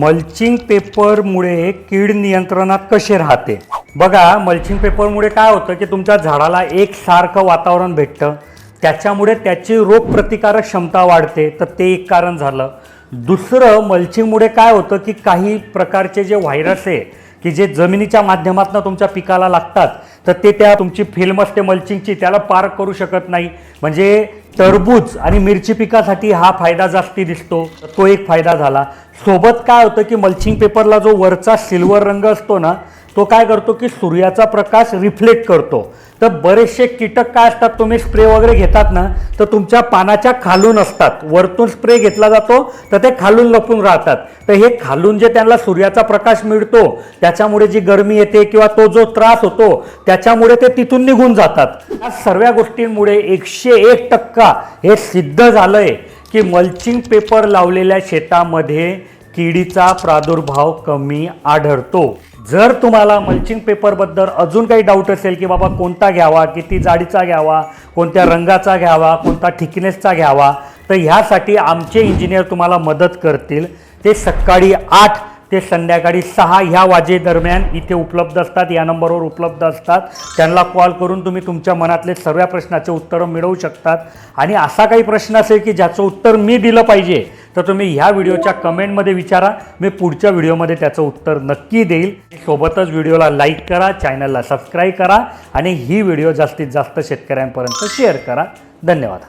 Mulching पेपरमुळे कीड नियंत्रणात कसे राहते? बघा, मल्चिंग पेपरमुळे काय होतं की तुमच्या झाडाला एकसारखं वातावरण भेटतं, त्याच्यामुळे त्याची रोगप्रतिकारक क्षमता वाढते. तर ते एक कारण झालं. दुसरं, मल्चिंगमुळे काय होतं की काही प्रकारचे जे व्हायरस आहे की जे जमिनीच्या माध्यमातून तुमच्या पिकाला लागतात, तर ते त्या तुमची फिल्म असते मल्चिंगची, त्याला पार करू शकत नाही. म्हणजे टरबूज आणि मिरची पिकासाठी हा फायदा जास्ती दिसतो, तो एक फायदा झाला. सोबत काय होतं की मल्चिंग पेपरला जो वरचा सिल्वर रंग असतो ना, तो काय करतो की सूर्याचा प्रकाश रिफ्लेक्ट करतो. तर बरेचसे कीटक काय असतात, तुम्ही स्प्रे वगैरे घेतात ना, तर तुमच्या पानाच्या खालून असतात. वरतून स्प्रे घेतला जातो तर ते खालून लपून राहतात. तर हे खालून जे त्यांना सूर्याचा प्रकाश मिळतो, त्याच्यामुळे जी गरमी येते किंवा तो जो त्रास होतो, त्याच्यामुळे ते तिथून निघून जातात. या सर्व गोष्टींमुळे 101% हे सिद्ध झालंय की मल्चिंग पेपर लावलेल्या शेतामध्ये किडीचा प्रादुर्भाव कमी आढळतो. जर तुम्हाला मल्चिंग पेपरबद्दल अजून काही डाऊट असेल की बाबा कोणता घ्यावा, किती जाडीचा घ्यावा, कोणत्या रंगाचा घ्यावा, कोणता थिकनेसचा घ्यावा, तर ह्यासाठी आमचे इंजिनियर तुम्हाला मदत करतील. ते सकाळी 8 ते संध्याकाळी 6 ह्या वाजेदरम्यान इथे उपलब्ध असतात, या नंबरवर उपलब्ध असतात. त्यांना कॉल करून तुम्ही तुमच्या मनातले सर्व प्रश्नाचे उत्तरं मिळवू शकतात. आणि असा काही प्रश्न असेल की ज्याचं उत्तर मी दिलं पाहिजे, तर तुम्ही ह्या व्हिडिओच्या कमेंटमध्ये विचारा. मी पुढच्या व्हिडिओमध्ये त्याचं उत्तर नक्की देईल. सोबतच व्हिडिओला लाईक करा, चॅनलला सबस्क्राईब करा आणि ही व्हिडिओ जास्तीत जास्त शेतकऱ्यांपर्यंत शेअर करा. धन्यवाद.